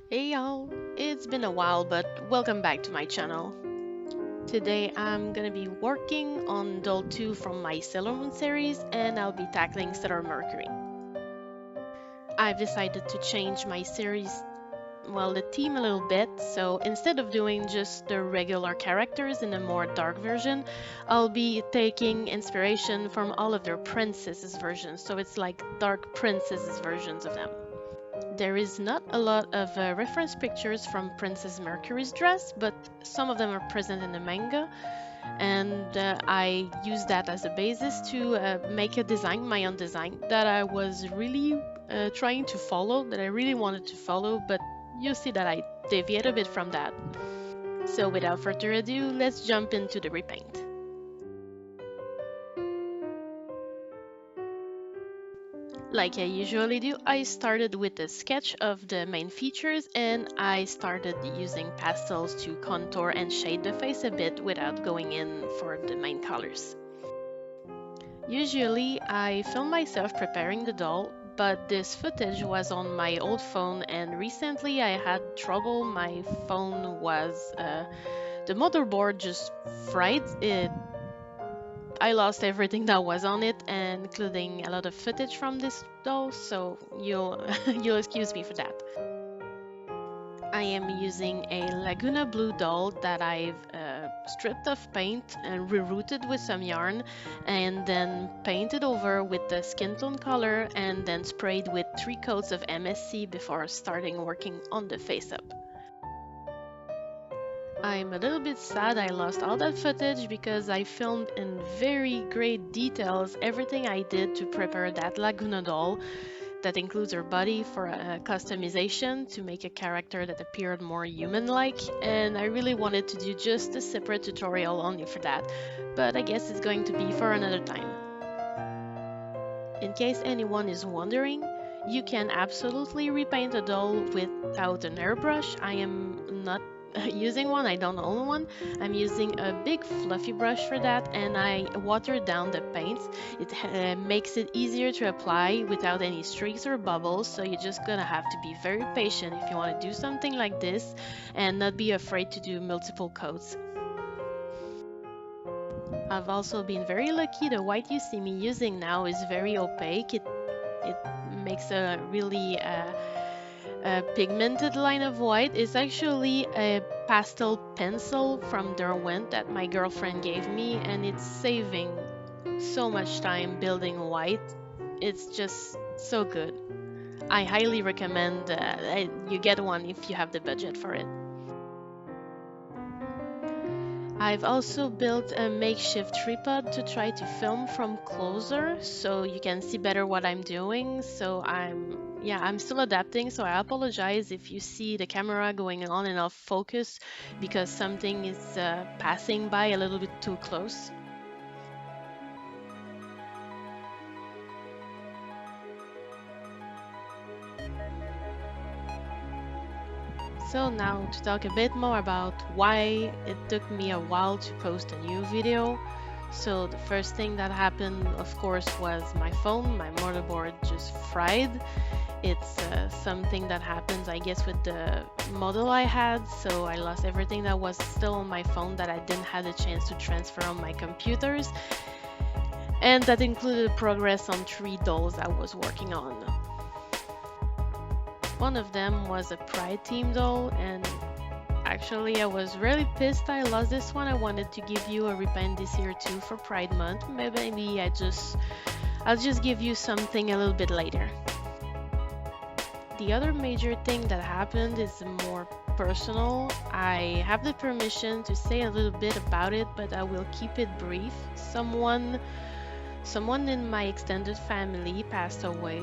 Hey y'all, it's been a while, but welcome back to my channel. Today I'm gonna be working on doll 2 from my Sailor Moon series, and I'll be tackling Mercury. I've decided to change my series, the theme a little bit, so instead of doing just the regular characters in a more dark version, I'll be taking inspiration from all of their princesses versions, so it's like dark princesses versions of them. There is not a lot of reference pictures from Princess Mercury's dress, but some of them are present in the manga, and I used that as a basis to make a design, my own design, that I was really trying to follow, that I really wanted to follow, but you see that I deviate a bit from that. So without further ado, let's jump into the repaint. Like I usually do, I started with a sketch of the main features and I started using pastels to contour and shade the face a bit without going in for the main colors. Usually I film myself preparing the doll, but this footage was on my old phone and recently I had trouble. My phone was, the motherboard just fried. I lost everything that was on it, including a lot of footage from this doll, so you'll you'll excuse me for that. I am using a Lagoona blue doll that I've stripped of paint and rerouted with some yarn and then painted over with the skin tone color and then sprayed with 3 coats of MSC before starting working on the face up. I'm a little bit sad I lost all that footage because I filmed in very great details everything I did to prepare that Lagoona doll. That includes her body for a customization to make a character that appeared more human-like, and I really wanted to do just a separate tutorial only for that, but I guess it's going to be for another time. In case anyone is wondering, you can absolutely repaint a doll without an airbrush. I am not using one, I don't own one. I'm using a big fluffy brush for that and I water down the paints. It makes it easier to apply without any streaks or bubbles, so you're just gonna have to be very patient if you want to do something like this and not be afraid to do multiple coats. I've also been very lucky. The white you see me using now is very opaque. It makes a really a pigmented line of white. Is actually a pastel pencil from Derwent that my girlfriend gave me, and it's saving so much time building white. It's just so good. I highly recommend you get one if you have the budget for it. I've also built a makeshift tripod to try to film from closer so you can see better what I'm doing. So I'm still adapting, so I apologize if you see the camera going on and off focus because something is passing by a little bit too close. So now to talk a bit more about why it took me a while to post a new video. So the first thing that happened, of course, was my phone. My motherboard just fried. It's something that happens, I guess, with the model I had. So I lost everything that was still on my phone that I didn't have the chance to transfer on my computers. And that included progress on 3 dolls I was working on. One of them was a Pride theme doll, and actually I was really pissed I lost this one. I wanted to give you a repaint this year too for Pride month. Maybe I'll just give you something a little bit later. The other major thing that happened is more personal. I have the permission to say a little bit about it, but I will keep it brief. Someone in my extended family passed away.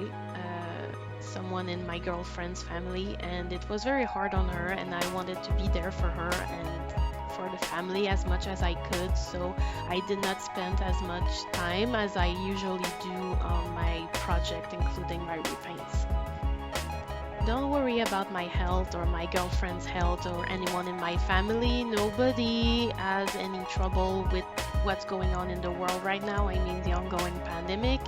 Someone in my girlfriend's family, and it was very hard on her, and I wanted to be there for her and for the family as much as I could, so I did not spend as much time as I usually do on my project, including my repaints. Don't worry about my health or my girlfriend's health or anyone in my family. Nobody has any trouble with what's going on in the world right now. I mean, the ongoing pandemic,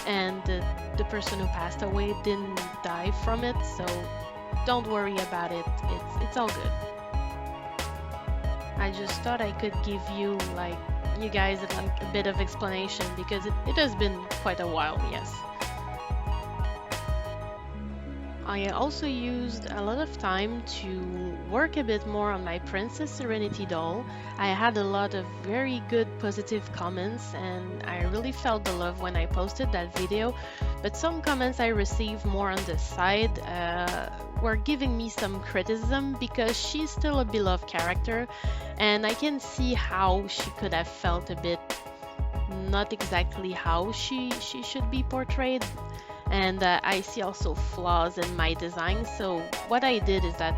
and the person who passed away didn't die from it, so don't worry about it. It's all good. I just thought I could give you like you guys like a bit of explanation because it has been quite a while, yes. I also used a lot of time to work a bit more on my Princess Serenity doll. I had a lot of very good positive comments and I really felt the love when I posted that video, but some comments I received more on the side were giving me some criticism because she's still a beloved character and I can see how she could have felt a bit not exactly how she should be portrayed. And I see also flaws in my design. So what I did is that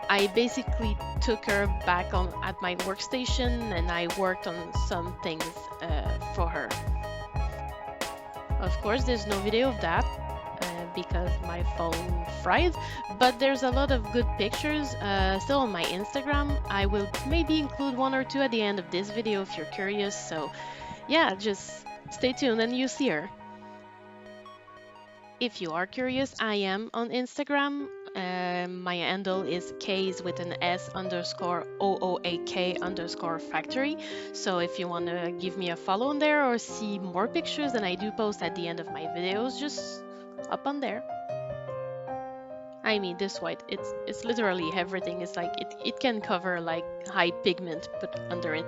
I basically took her back on at my workstation and I worked on some things for her. Of course, there's no video of that because my phone fried, but there's a lot of good pictures still on my Instagram. I will maybe include one or two at the end of this video if you're curious. So yeah, just stay tuned and you see her. If you are curious, I am on Instagram. My handle is K's with an S _ OOAK _ factory. So if you want to give me a follow on there or see more pictures than I do post at the end of my videos, just up on there. I mean, this white, it's literally everything. It's like it can cover like high pigment, but under it,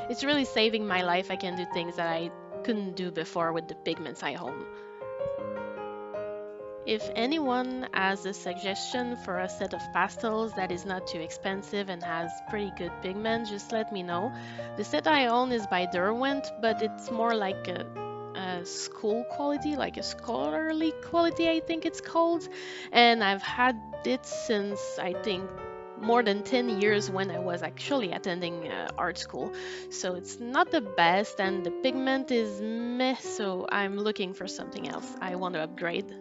it's really saving my life. I can do things that I couldn't do before with the pigments I own. If anyone has a suggestion for a set of pastels that is not too expensive and has pretty good pigment, just let me know. The set I own is by Derwent, but it's more like a school quality, like a scholarly quality, I think it's called. And I've had it since, I think, more than 10 years when I was actually attending art school. So it's not the best and the pigment is meh, so I'm looking for something else. I want to upgrade.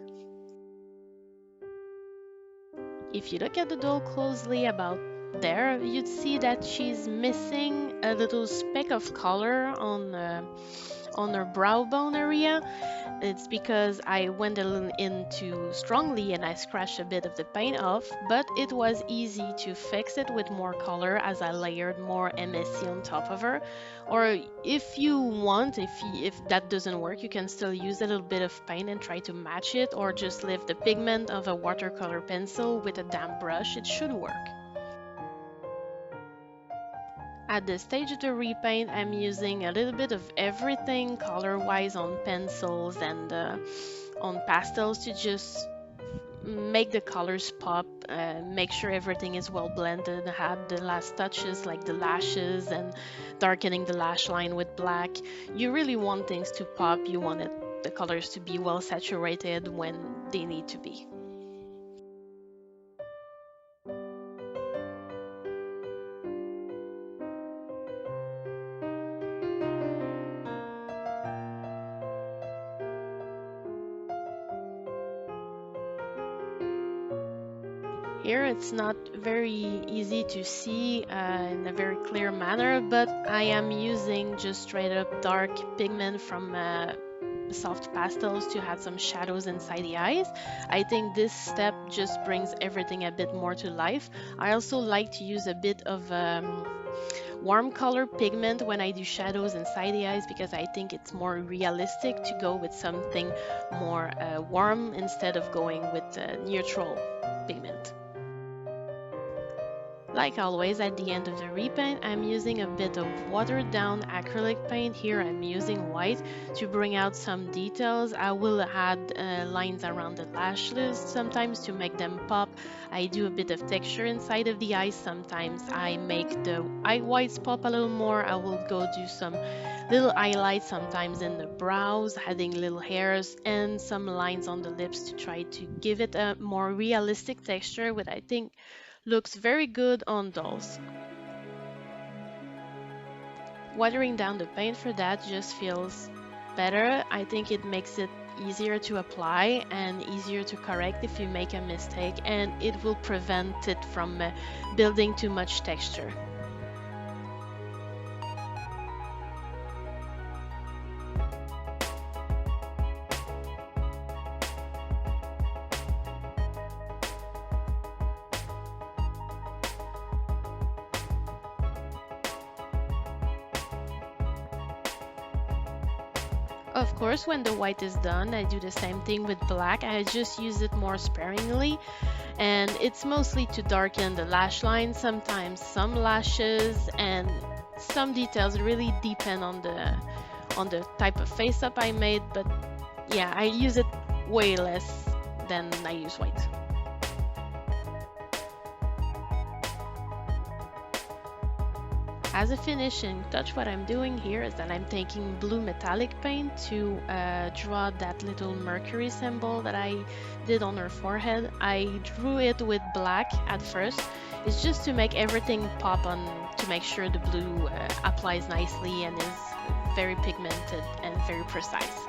If you look at the doll closely about there, you'd see that she's missing a little speck of color on her brow bone area. It's because I went a little in too strongly and I scratched a bit of the paint off, but it was easy to fix it with more color as I layered more MSC on top of her. Or if you want, if that doesn't work, you can still use a little bit of paint and try to match it, or just lift the pigment of a watercolor pencil with a damp brush. It should work. At the stage of the repaint, I'm using a little bit of everything color-wise on pencils and on pastels to just make the colors pop, make sure everything is well blended, add the last touches like the lashes and darkening the lash line with black. You really want things to pop, you want the colors to be well saturated when they need to be. Here it's not very easy to see in a very clear manner, but I am using just straight up dark pigment from soft pastels to add some shadows inside the eyes. I think this step just brings everything a bit more to life. I also like to use a bit of warm color pigment when I do shadows inside the eyes because I think it's more realistic to go with something more warm instead of going with neutral pigment. Like always, at the end of the repaint, I'm using a bit of watered down acrylic paint. Here I'm using white to bring out some details. I will add lines around the lashes sometimes to make them pop. I do a bit of texture inside of the eyes. Sometimes I make the eye whites pop a little more. I will go do some little highlights sometimes in the brows, adding little hairs and some lines on the lips to try to give it a more realistic texture, which I think looks very good on dolls. Watering down the paint for that just feels better. I think it makes it easier to apply and easier to correct if you make a mistake, and it will prevent it from building too much texture. Of course, when the white is done, I do the same thing with black. I just use it more sparingly, and it's mostly to darken the lash line, sometimes some lashes, and some details. It really depend on the type of face up I made, but yeah, I use it way less than I use white. As a finishing touch, what I'm doing here is that I'm taking blue metallic paint to draw that little Mercury symbol that I did on her forehead. I drew it with black at first. It's just to make everything pop on, to make sure the blue applies nicely and is very pigmented and very precise.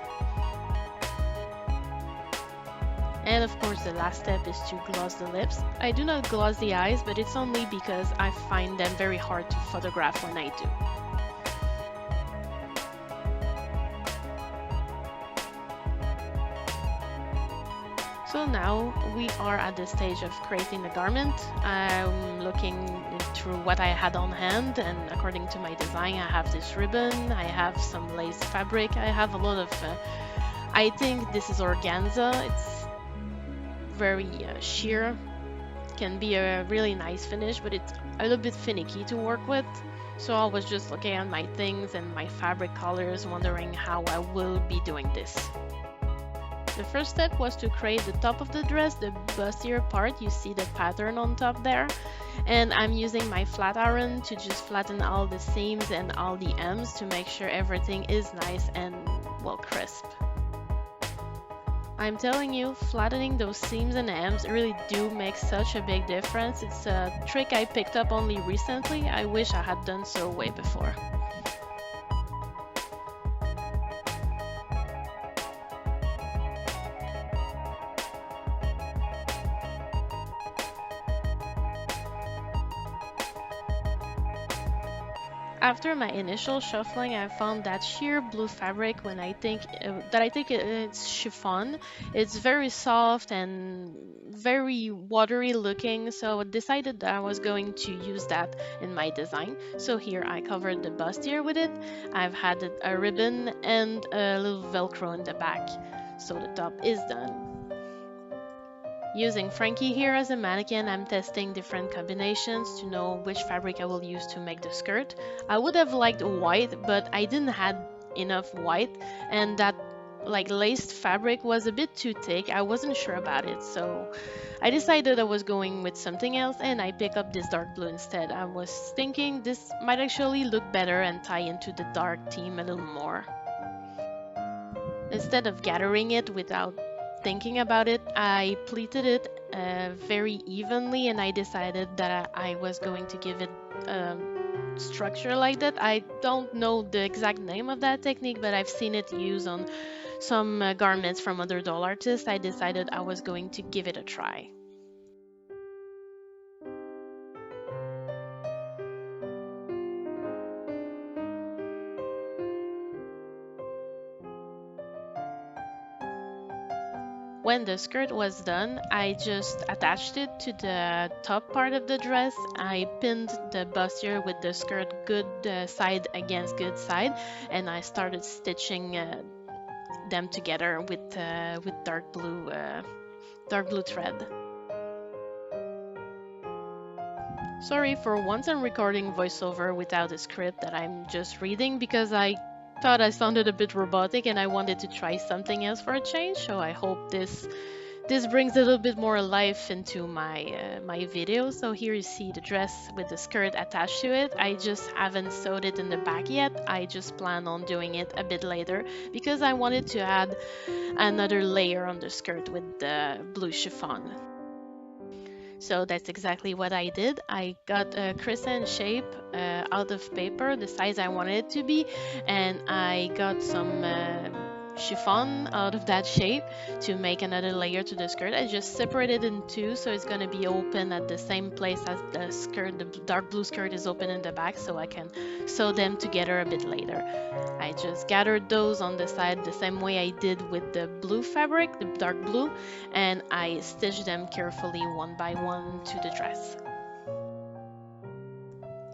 And of course the last step is to gloss the lips. I do not gloss the eyes, but it's only because I find them very hard to photograph when I do. So now we are at the stage of creating the garment. I'm looking through what I had on hand, and according to my design, I have this ribbon, I have some lace fabric, I have a lot of, I think this is organza. It's very sheer, can be a really nice finish, but it's a little bit finicky to work with. So I was just looking at my things and my fabric colors, wondering how I will be doing this. The first step was to create the top of the dress, the bustier part. You see the pattern on top there, and I'm using my flat iron to just flatten all the seams and all the ends to make sure everything is nice and well crisp. I'm telling you, flattening those seams and ends really do make such a big difference. It's a trick I picked up only recently. I wish I had done so way before. After my initial shuffling, I found that sheer blue fabric when I think it's chiffon. It's very soft and very watery looking, so I decided that I was going to use that in my design. So here I covered the bustier with it. I've had a ribbon and a little velcro in the back, so the top is done. Using Frankie here as a mannequin, I'm testing different combinations to know which fabric I will use to make the skirt. I would have liked white, but I didn't have enough white, and that like laced fabric was a bit too thick. I wasn't sure about it, so I decided I was going with something else, and I picked up this dark blue instead. I was thinking this might actually look better and tie into the dark theme a little more. Instead of gathering it without thinking about it, I pleated it very evenly, and I decided that I was going to give it structure like that. I don't know the exact name of that technique, but I've seen it used on some garments from other doll artists. I decided I was going to give it a try. When the skirt was done, I just attached it to the top part of the dress. I pinned the bustier with the skirt good side against good side, and I started stitching them together with dark blue thread. Sorry, for once I'm recording voiceover without a script that I'm just reading because I thought I sounded a bit robotic and I wanted to try something else for a change, so I hope this brings a little bit more life into my video. So here you see the dress with the skirt attached to it. I just haven't sewed it in the back yet. I just plan on doing it a bit later because I wanted to add another layer on the skirt with the blue chiffon. So that's exactly what I did. I got a crescent shape out of paper, the size I wanted it to be, and I got some chiffon out of that shape to make another layer to the skirt. I just separated it in two, so it's going to be open at the same place as the skirt. The dark blue skirt is open in the back, so I can sew them together a bit later. I just gathered those on the side the same way I did with the blue fabric, the dark blue, and I stitched them carefully one by one to the dress.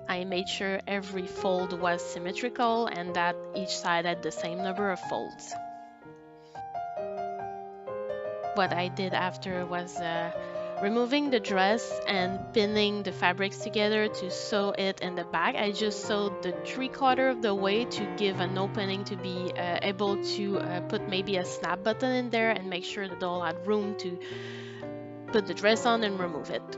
I made sure every fold was symmetrical and that each side had the same number of folds. What I did after was removing the dress and pinning the fabrics together to sew it in the back. I just sewed the 3/4 of the way to give an opening to be able to put maybe a snap button in there and make sure the doll had room to put the dress on and remove it.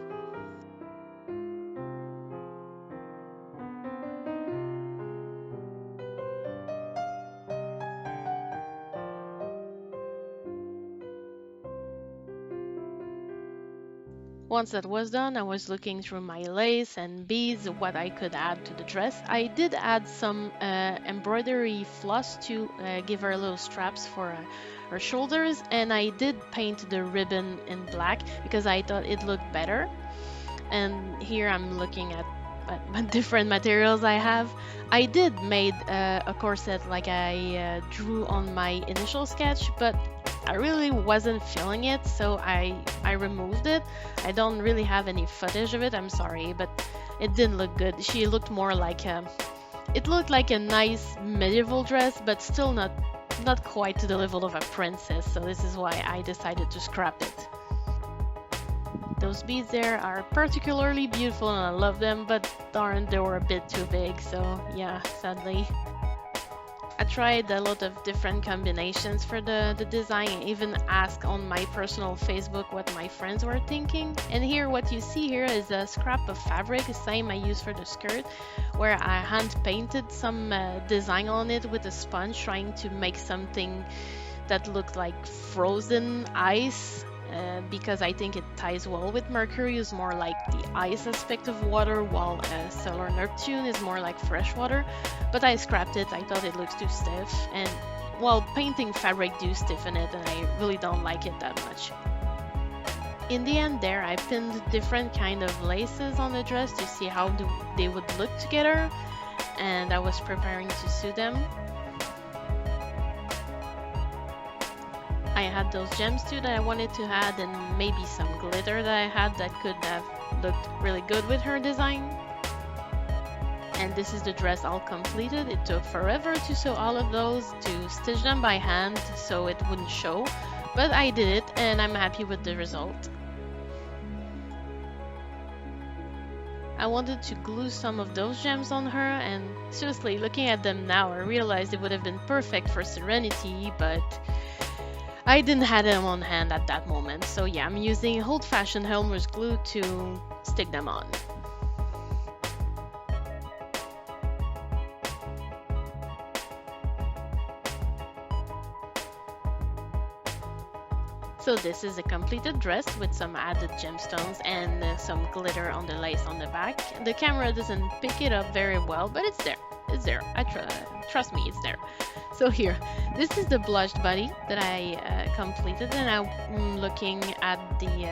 Once that was done, I was looking through my lace and beads, what I could add to the dress. I did add some embroidery floss to give her little straps for her shoulders, and I did paint the ribbon in black because I thought it looked better. And here I'm looking at different materials I have. I did made a corset like I drew on my initial sketch, but I really wasn't feeling it, so I removed it. I don't really have any footage of it, I'm sorry, but it didn't look good. She looked more like it looked like a nice medieval dress, but still not quite to the level of a princess, so this is why I decided to scrap it. Those beads there are particularly beautiful and I love them, but darn, they were a bit too big, so yeah, sadly. I tried a lot of different combinations for the design and even asked on my personal Facebook what my friends were thinking. And here what you see here is a scrap of fabric, the same I used for the skirt, where I hand painted some design on it with a sponge, trying to make something that looked like frozen ice. Because I think it ties well with Mercury, is more like the ice aspect of water, while Solar Neptune is more like fresh water. But I scrapped it, I thought it looks too stiff, and well, painting fabric do stiffen it, and I really don't like it that much. In the end there, I pinned different kind of laces on the dress to see how they would look together, and I was preparing to sew them. I had those gems too that I wanted to add, and maybe some glitter that I had that could have looked really good with her design. And this is the dress all completed. It took forever to sew all of those, to stitch them by hand so it wouldn't show, but I did it and I'm happy with the result. I wanted to glue some of those gems on her, and seriously, looking at them now, I realized it would have been perfect for Serenity, but I didn't have them on hand at that moment, so yeah, I'm using old-fashioned Elmer's glue to stick them on. So this is a completed dress with some added gemstones and some glitter on the lace on the back. The camera doesn't pick it up very well, but it's there. It's there. Trust me, it's there. So here, this is the blushed body that I completed, and I'm looking at the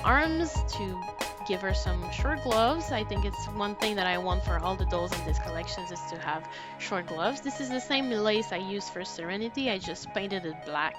arms to give her some short gloves. I think it's one thing that I want for all the dolls in this collection is to have short gloves. This is the same lace I used for Serenity, I just painted it black.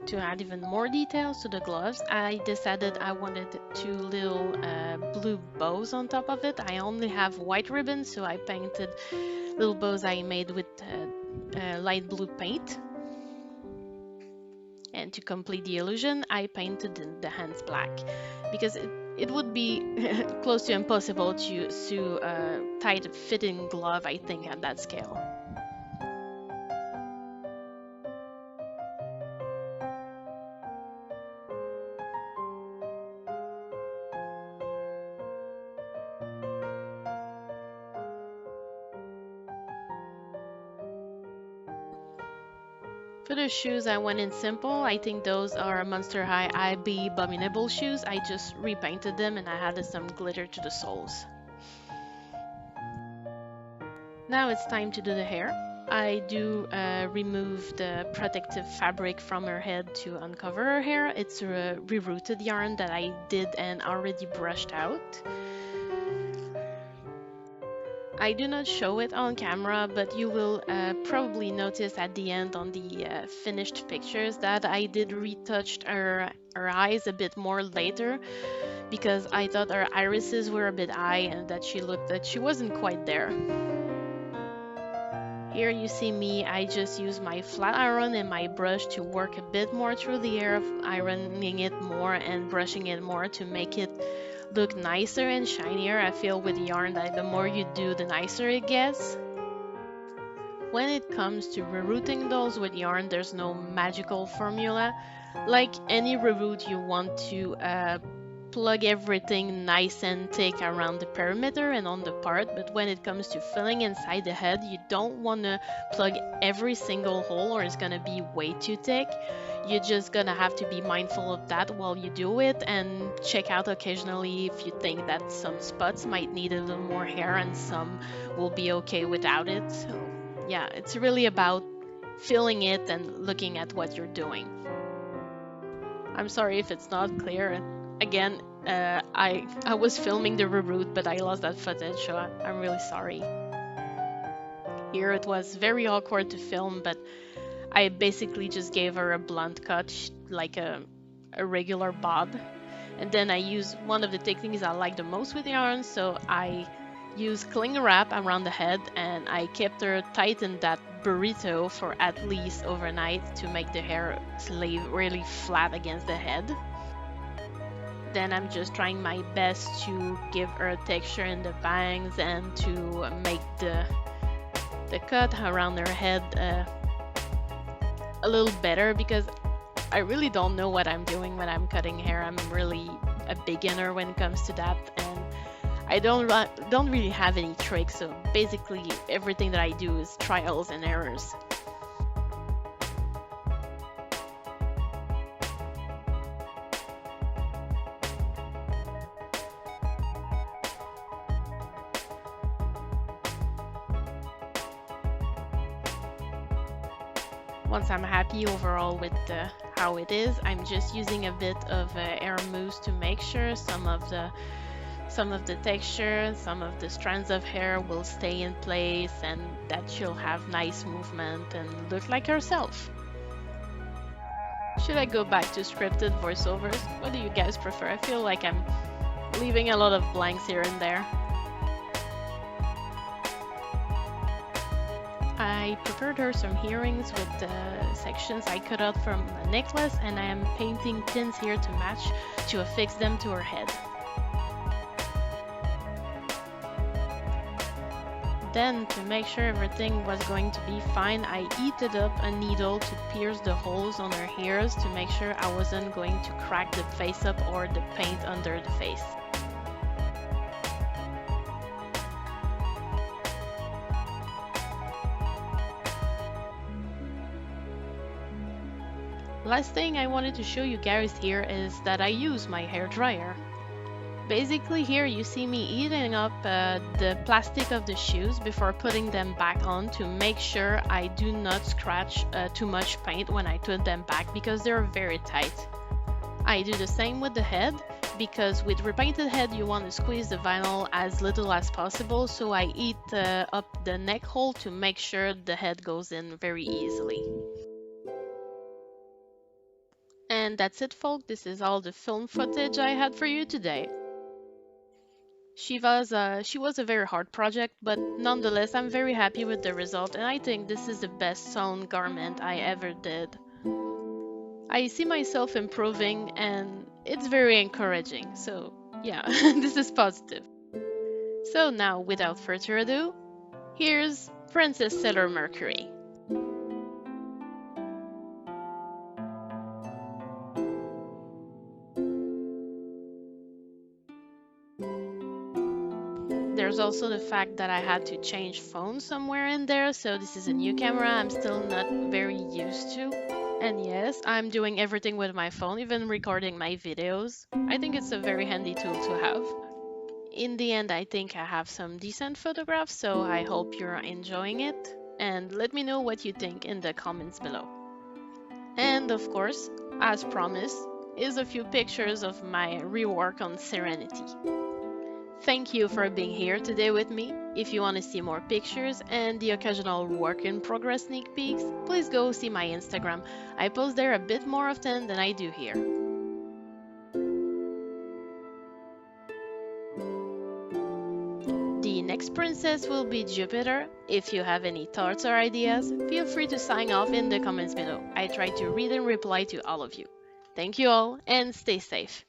To add even more details to the gloves, I decided I wanted two little blue bows on top of it. I only have white ribbon, so I painted little bows I made with light blue paint. And to complete the illusion, I painted the hands black, because it would be close to impossible to sew a tight fitting glove, I think, at that scale. For the shoes, I went in simple. I think those are Monster High IB Abominable shoes. I just repainted them and I added some glitter to the soles. Now it's time to do the hair. I do remove the protective fabric from her head to uncover her hair. It's a rerouted yarn that I did and already brushed out. I do not show it on camera, but you will probably notice at the end on the finished pictures that I did retouch her eyes a bit more later because I thought her irises were a bit high and that she looked that she wasn't quite there. Here you see me, I just use my flat iron and my brush to work a bit more through the hair, ironing it more and brushing it more to make it look nicer and shinier. I feel with yarn that the more you do, the nicer it gets. When it comes to rerouting those with yarn, there's no magical formula. Like any reroute, you want to plug everything nice and thick around the perimeter and on the part, but when it comes to filling inside the head, you don't want to plug every single hole or it's going to be way too thick. You're just gonna have to be mindful of that while you do it and check out occasionally if you think that some spots might need a little more hair and some will be okay without it. So yeah, it's really about filling it and looking at what you're doing. I'm sorry if it's not clear. Again, I was filming the reroute, but I lost that footage, so I'm really sorry. Here it was very awkward to film, but I basically just gave her a blunt cut, like a regular bob. And then I used one of the techniques I like the most with yarn, so I used cling wrap around the head and I kept her tight in that burrito for at least overnight to make the hair lay really flat against the head. Then I'm just trying my best to give her texture in the bangs and to make the cut around her head a little better because I really don't know what I'm doing when I'm cutting hair. I'm really a beginner when it comes to that, and I don't really have any tricks, so basically everything that I do is trials and errors. Once I'm happy overall with how it is, I'm just using a bit of air mousse to make sure some of the texture, some of the strands of hair will stay in place and that she'll have nice movement and look like herself. Should I go back to scripted voiceovers? What do you guys prefer? I feel like I'm leaving a lot of blanks here and there. I prepared her some earrings with the sections I cut out from the necklace, and I am painting pins here to match to affix them to her head. Then, to make sure everything was going to be fine, I heated up a needle to pierce the holes on her ears to make sure I wasn't going to crack the face up or the paint under the face. Last thing I wanted to show you guys here is that I use my hair dryer. Basically here you see me heating up the plastic of the shoes before putting them back on to make sure I do not scratch too much paint when I put them back because they're very tight. I do the same with the head because with repainted head you want to squeeze the vinyl as little as possible, so I heat up the neck hole to make sure the head goes in very easily. And that's it, folks. This is all the film footage I had for you today. She was a very hard project, but nonetheless, I'm very happy with the result, and I think this is the best sewn garment I ever did. I see myself improving, and it's very encouraging. So yeah, this is positive. So now, without further ado, here's Princess Sailor Mercury. There's also the fact that I had to change phones somewhere in there, so this is a new camera I'm still not very used to. And yes, I'm doing everything with my phone, even recording my videos. I think it's a very handy tool to have. In the end, I think I have some decent photographs, so I hope you're enjoying it. And let me know what you think in the comments below. And of course, as promised, is a few pictures of my rework on Serenity. Thank you for being here today with me. If you want to see more pictures and the occasional work in progress sneak peeks, please go see my Instagram. I post there a bit more often than I do here. The next princess will be Jupiter. If you have any thoughts or ideas, feel free to sign off in the comments below. I try to read and reply to all of you. Thank you all and stay safe.